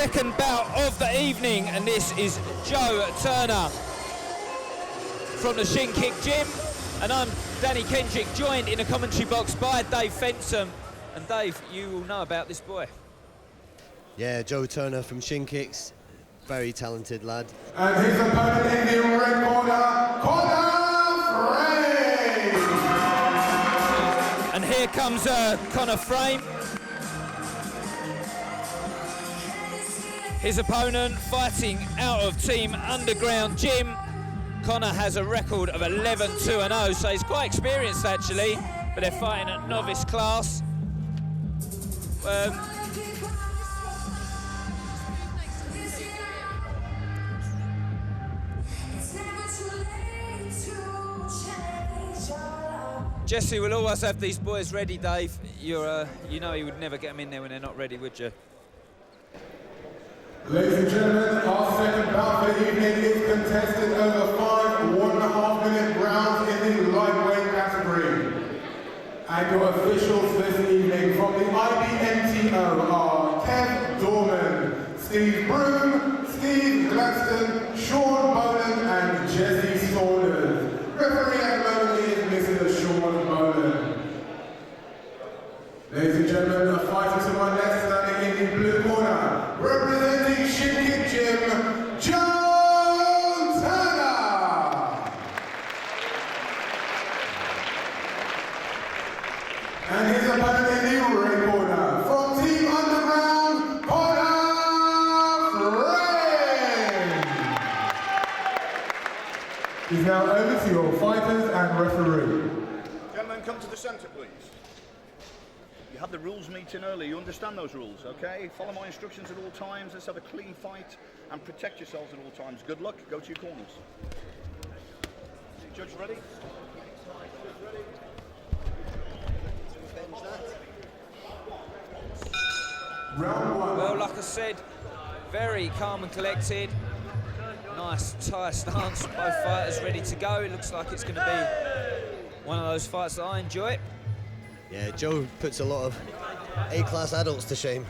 second bout of the evening, and this is Joe Turner from the Shin Kick Gym, and I'm Danny Kendrick, joined in the commentary box by Dave Fensom. And Dave, you will know about this boy. Yeah, Joe Turner from Shin Kicks, very talented lad. And his opponent in the red corner, Conor Frame. And here comes Conor Frame. His opponent fighting out of Team Underground Gym. Conor has a record of 11-2-0, so he's quite experienced actually, but they're fighting at novice class. Jesse will always have these boys ready, Dave. You know he would never get them in there when they're not ready, would you? Ladies and gentlemen, our second bout for the evening is contested over 5 1.5-minute rounds in the lightweight category. And your officials this evening from the IBMTO are Kev Dorman, Steve Broom, Steve Gladstone, Sean Boland, and Jesse Saunders. Referee at the moment is Mr. Sean Boland. Ladies and gentlemen, the fighter to my left, standing in the blue corner, representing Shin Kick Gym, Joe Turner. And his opponent in the red corner, from Team Underground, Conor Frame. He's now over to your fighters and referee. Gentlemen, come to the centre, please. You had the rules meeting earlier, you understand those rules, okay? Follow my instructions at all times, let's have a clean fight and protect yourselves at all times. Good luck, go to your corners. Judge ready? Round one. Well, like I said, very calm and collected. Nice Thai stance, both fighters ready to go. It looks like it's going to be one of those fights that I enjoy. Yeah, Joe puts a lot of A-class adults to shame.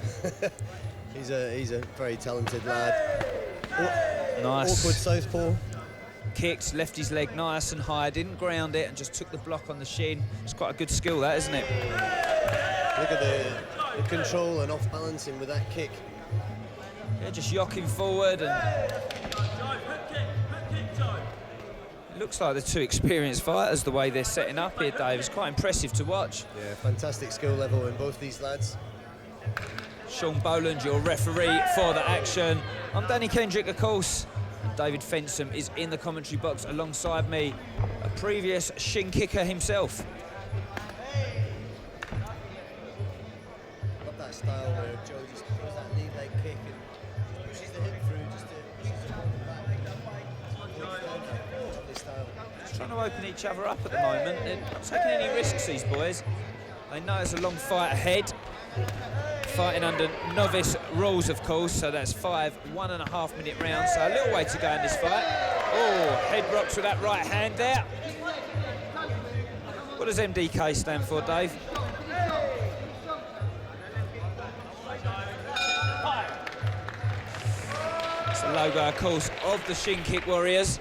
he's a very talented lad. Nice. Awkward southpaw. Kicked, left his leg nice and high, didn't ground it and just took the block on the shin. It's quite a good skill, that, isn't it? Look at the control and off balancing with that kick. Yeah, just yocking forward and... It looks like they're two experienced fighters the way they're setting up here, Dave. It's quite impressive to watch. Yeah, fantastic skill level in both these lads. Sean Boland, your referee for the action. I'm Danny Kendrick, of course. And David Fensom is in the commentary box alongside me, a previous shin kicker himself. Love that style where Joe just throws that knee leg kick and pushes the hip through just to lovely style. Just trying to open each other up at the moment. They're not taking any risks, these boys. They know it's a long fight ahead. Fighting under novice rules, of course, so that's 5 1.5-minute rounds, so a little way to go in this fight. Oh, head rocks with that right hand there. What does MDK stand for, Dave? It's the logo, of course, of the Shin Kick Warriors.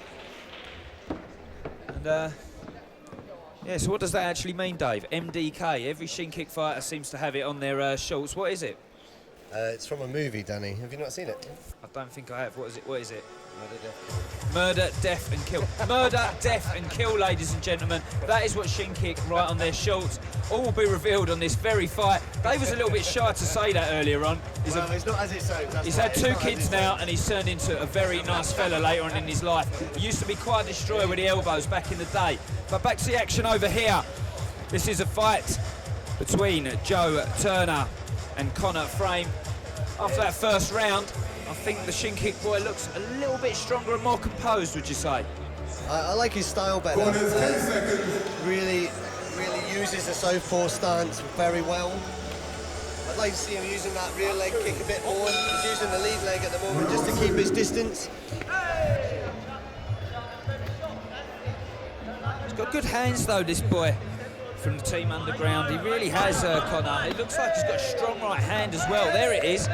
And yeah, so what does that actually mean, Dave? MDK. Every Shin Kick fighter seems to have it on their shorts. What is it? It's from a movie, Danny. Have you not seen it? I don't think I have. What is it? What is it? Murder, Murder, death. death and kill. Murder, death and kill, ladies and gentlemen. That is what Shin Kick write on their shorts. All will be revealed on this very fight. Dave was a little bit shy to say that earlier on. It's not as it sounds. He's had 2 kids now, and he's turned into a very nice fella later on in his life. He used to be quite a destroyer with the elbows back in the day. But back to the action over here. This is a fight between Joe Turner and Conor Frame. After that first round, I think the Shin Kick boy looks a little bit stronger and more composed, would you say? I like his style better. Corners, 10 seconds. Really uses the southpaw stance very well. I'd like to see him using that rear leg kick a bit more. He's using the lead leg at the moment just to keep his distance. He's got good hands though, this boy from the Team Underground. He really has, Conor. It looks like he's got a strong right hand as well. There it is.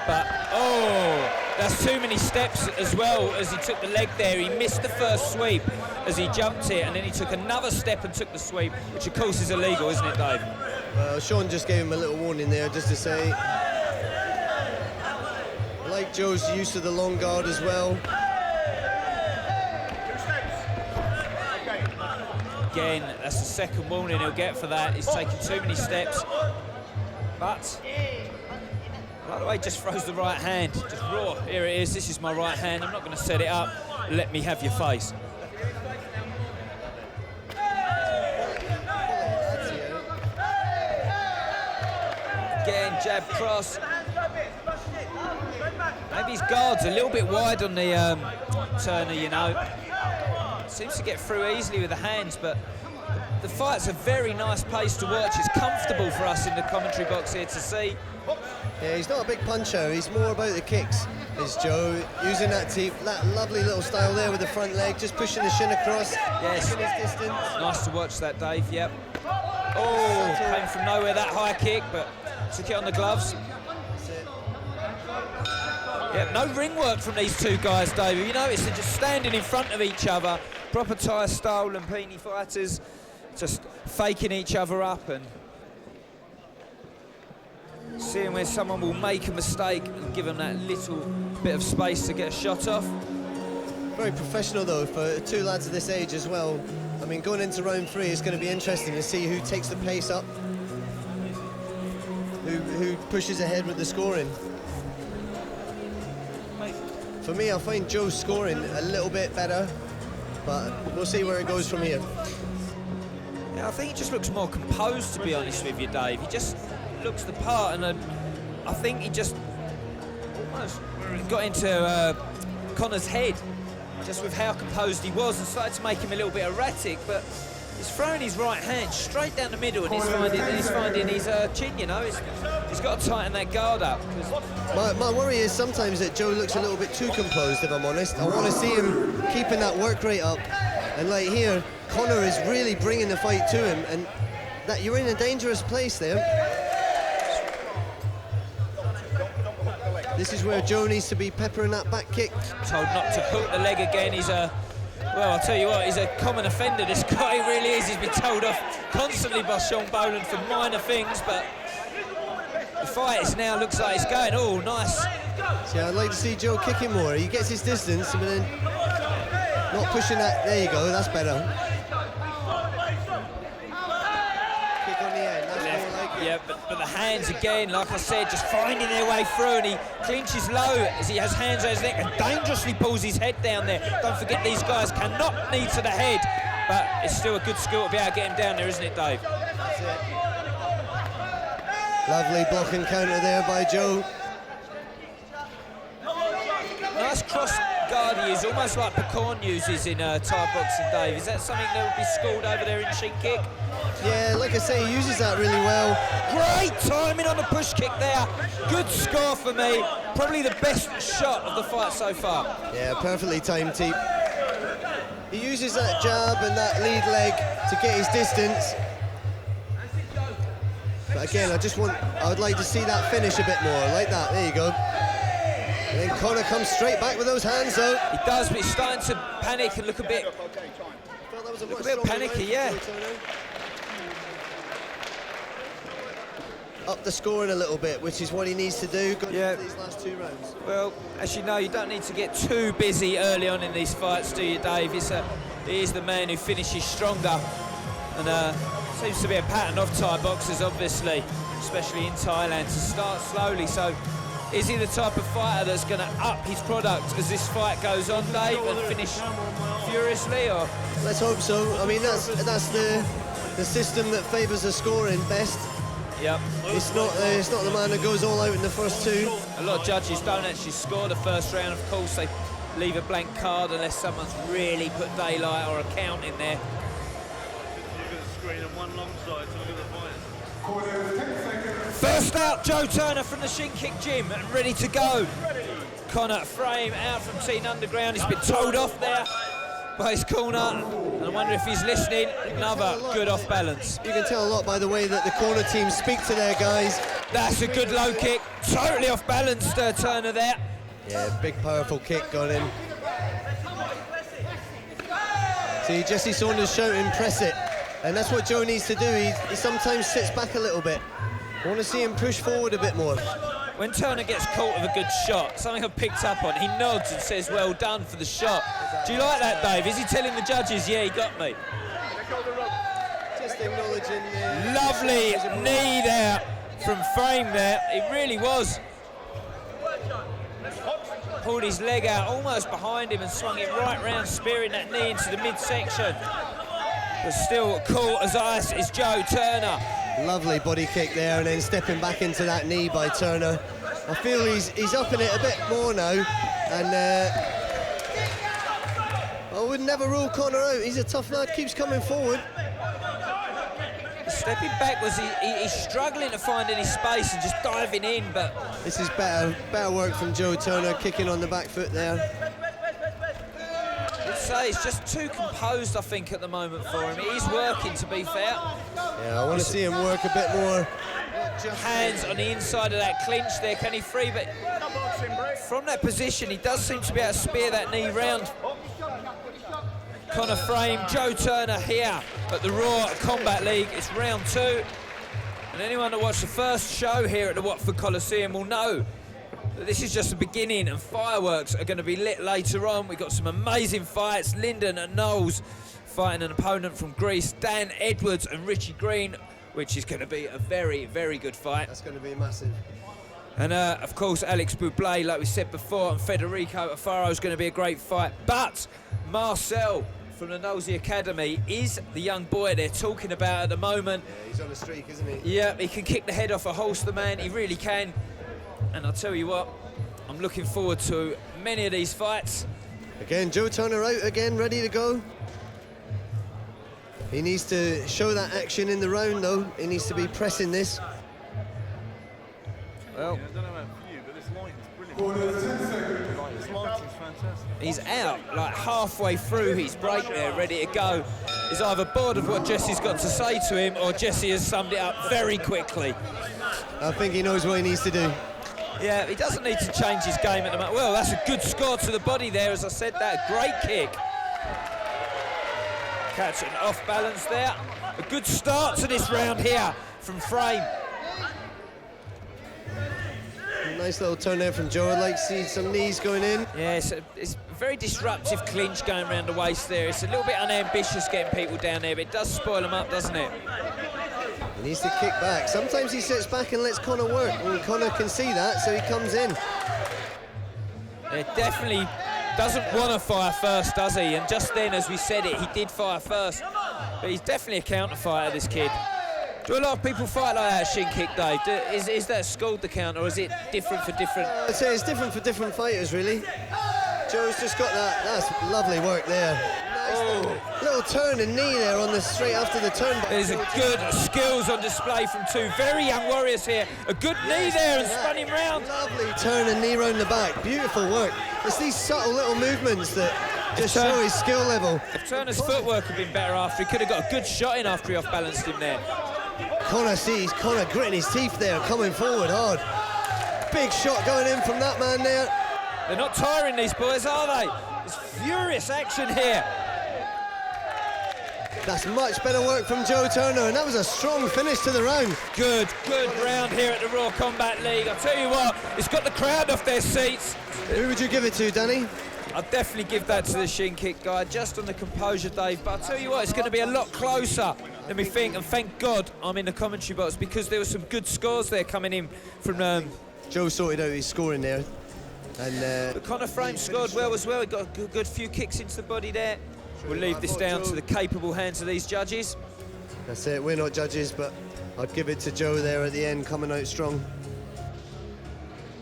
But, oh, that's too many steps as well as he took the leg there. He missed the first sweep as he jumped it, and then he took another step and took the sweep, which of course is illegal, isn't it, Dave? Well, Sean just gave him a little warning there, just to say. Like Joe's used to the long guard as well. Again, that's the second warning he'll get for that. He's taken too many steps. But, by the way, just throws the right hand. Just raw. Here it is. This is my right hand. I'm not going to set it up. Let me have your face. Again, jab cross. Maybe his guard's a little bit wide on the Turner, you know. Seems to get through easily with the hands, but the fight's a very nice pace to watch. It's comfortable for us in the commentary box here to see. Yeah, he's not a big puncher. He's more about the kicks, is Joe. Using that lovely little style there with the front leg, just pushing the shin across, yes, pushing his distance. Nice to watch that, Dave, yep. Oh, came from nowhere, that high kick, but took it on the gloves. Yep, no ring work from these two guys, Dave. You notice they're just standing in front of each other. Proper Thai style Lumpini fighters, just faking each other up and seeing where someone will make a mistake and give them that little bit of space to get a shot off. Very professional though for two lads of this age as well. I mean, going into round 3 is going to be interesting to see who takes the pace up, who pushes ahead with the scoring. For me, I find Joe's scoring a little bit better, but we'll see where it goes from here. Yeah, I think he just looks more composed, to be honest with you, Dave. He just looks the part, and I think he just almost got into Conor's head, just with how composed he was, and started to make him a little bit erratic, but he's throwing his right hand straight down the middle, and he's finding his chin, you know. He's got to tighten that guard up. My worry is sometimes that Joe looks a little bit too composed, if I'm honest. I want to see him keeping that work rate up. And like here, Conor is really bringing the fight to him, and that you're in a dangerous place there. This is where Joe needs to be peppering that back kick. Told not to hook the leg again. He's well, I'll tell you what, he's a common offender, this guy. He really is. He's been told off constantly by Sean Boland for minor things, but the fight now looks like it's going. Oh, nice. See, I'd like to see Joe kicking more. He gets his distance, but then not pushing that. There you go, that's better. Kick on the end, that's more like it. Yeah, but the hands again, like I said, just finding their way through, and he clinches low as he has hands on his neck and dangerously pulls his head down there. Don't forget, these guys cannot knee to the head, but it's still a good skill to be able to get him down there, isn't it, Dave? That's it. Lovely block and counter there by Joe. Nice cross guard he is, almost like Pecorn uses in Thai boxing, Dave. Is that something that would be schooled over there in Shin Kick? Yeah, like I say, he uses that really well. Great timing on the push kick there. Good score for me. Probably the best shot of the fight so far. Yeah, perfectly timed, Teep. He uses that jab and that lead leg to get his distance. But again, I would like to see that finish a bit more, like that. There you go. And then Conor comes straight back with those hands, though. He does, but he's starting to panic and look a bit panicky, yeah. Up the scoring a little bit, which is what he needs to do going into these last 2 rounds. Well, as you know, you don't need to get too busy early on in these fights, do you, Dave? He is the man who finishes stronger, and seems to be a pattern of Thai boxers, obviously, especially in Thailand, to start slowly. So, is he the type of fighter that's going to up his product as this fight goes on, Dave, and finish furiously, or? Let's hope so. I mean, that's the system that favours the scoring best. Yep. It's not the man that goes all out in the first 2. A lot of judges don't actually score the first round. Of course, they leave a blank card unless someone's really put daylight or a count in there. You've got a screen on one long side, so look at the fight. First out, Joe Turner from the Shin Kick gym and ready to go. Conor Frame out from Teen Underground. He's been told off there by his corner, and I wonder if he's listening. Another good off balance. You can tell a lot by the way that the corner team speak to their guys. That's a good low kick. Totally off balance, Turner there. Yeah, big powerful kick got in. See, Jesse Saunders shouting, press it. And that's what Joe needs to do. He sometimes sits back a little bit. I want to see him push forward a bit more. When Turner gets caught with a good shot, something I've picked up on, he nods and says, well done for the shot. Do you like that, Dave? Is he telling the judges, yeah, he got me? Just acknowledging the... Lovely knee there from Frame there. It really was. Pulled his leg out almost behind him and swung it right round, spearing that knee into the midsection. But still cool as ice is Joe Turner. Lovely body kick there, and then stepping back into that knee by Turner. I feel he's upping it a bit more now, and I would never rule Conor out. He's a tough lad, keeps coming forward. Stepping backwards, he's struggling to find any space and just diving in, but... This is better work from Joe Turner, kicking on the back foot there. I'd say he's just too composed, I think, at the moment for him. He's working, to be fair. Yeah, I want to see him work a bit more. Hands on the inside of that clinch there, can he free? But from that position, he does seem to be able to spear that knee round. Conor Frame, Joe Turner here at the Raw Combat League. It's round 2. And anyone that watched the first show here at the Watford Coliseum will know that this is just the beginning, and fireworks are going to be lit later on. We've got some amazing fights. Lyndon and Knowles fighting an opponent from Greece, Dan Edwards and Richie Green, which is going to be a very, very good fight. That's going to be massive. And of course, Alex Bublé, like we said before, and Federico Alfaro is going to be a great fight. But Marcel from the Nosey Academy is the young boy they're talking about at the moment. Yeah, he's on a streak, isn't he? Yeah, he can kick the head off a Holster man, he really can. And I'll tell you what, I'm looking forward to many of these fights. Again, Joe Turner out again, ready to go. He needs to show that action in the round, though. He needs to be pressing this. Well, I don't know about you, but this lighting's brilliant. This lighting's fantastic. he's out, like halfway through his break there, ready to go. He's either bored of what Jesse's got to say to him, or Jesse has summed it up very quickly. I think he knows what he needs to do. Yeah, he doesn't need to change his game at the moment. Well, that's a good score to the body there, as I said that. Great kick. Catch an off balance there. A good start to this round here from Frame. Nice little turn there from Joe. I'd like to see some knees going in. Yeah, it's a very disruptive clinch going around the waist there. It's a little bit unambitious getting people down there, but it does spoil them up, doesn't it? He needs to kick back. Sometimes he sits back and lets Conor work, and Conor can see that, so he comes in. It definitely doesn't want to fire first, does he? And just then, as we said it, he did fire first. But he's definitely a counter fighter, this kid. Do a lot of people fight like that, shin kick, Dave? Is that schooled the counter, or is it different for different? I'd say it's different for different fighters, really. Joe's just got that. That's lovely work there. Nice little turn and knee there on the straight after the turn. There's a good skills on display from two very young warriors here. A good knee there and spun him round. Lovely turn and knee round the back. Beautiful work. It's these subtle little movements that just show his skill level. If Turner's footwork had been better after, he could have got a good shot in after he off-balanced him there. Conor sees Conor gritting his teeth there, coming forward hard. Big shot going in from that man there. They're not tiring, these boys, are they? There's furious action here. That's much better work from Joe Turner, and that was a strong finish to the round. Good round here at the Raw Combat League. I'll tell you what, it's got the crowd off their seats. Who would you give it to, Danny? I'd definitely give that to the shin kick guy, just on the composure, Dave. But I'll tell you what, it's going to be a lot closer than we think. And thank God I'm in the commentary box, because there were some good scores there coming in from... Joe sorted out his scoring there. And but Conor Frame scored well as well. He got a good few kicks into the body there. We'll leave this down to the capable hands of these judges. That's it, we're not judges, but I'd give it to Joe there at the end, coming out strong.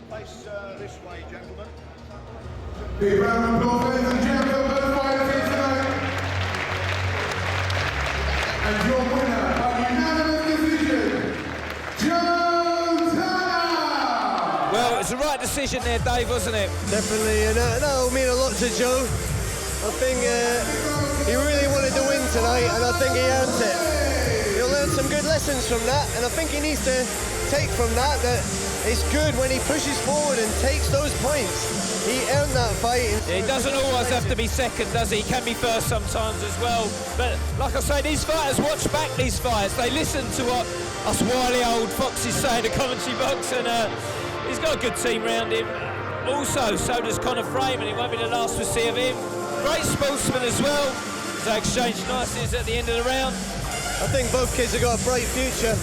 Place this way, gentlemen. Big round of applause, ladies and gentlemen, for the fighters here tonight. And your winner by unanimous decision, Joe Turner! Well, it was the right decision there, Dave, wasn't it? Definitely, and that'll mean a lot to Joe. I think he really wanted to win tonight, and I think he earned it. He'll learn some good lessons from that, and I think he needs to take from that it's good when he pushes forward and takes those points. He earned that fight. He doesn't always have to be second, does he? He can be first sometimes as well. But like I say, these fighters watch back these fights. They listen to what us wily old foxes say in the commentary box, and he's got a good team around him. Also, so does Conor Frame, and it won't be the last we see of him. Great sportsman as well. They exchanged niceties at the end of the round. I think both kids have got a bright future.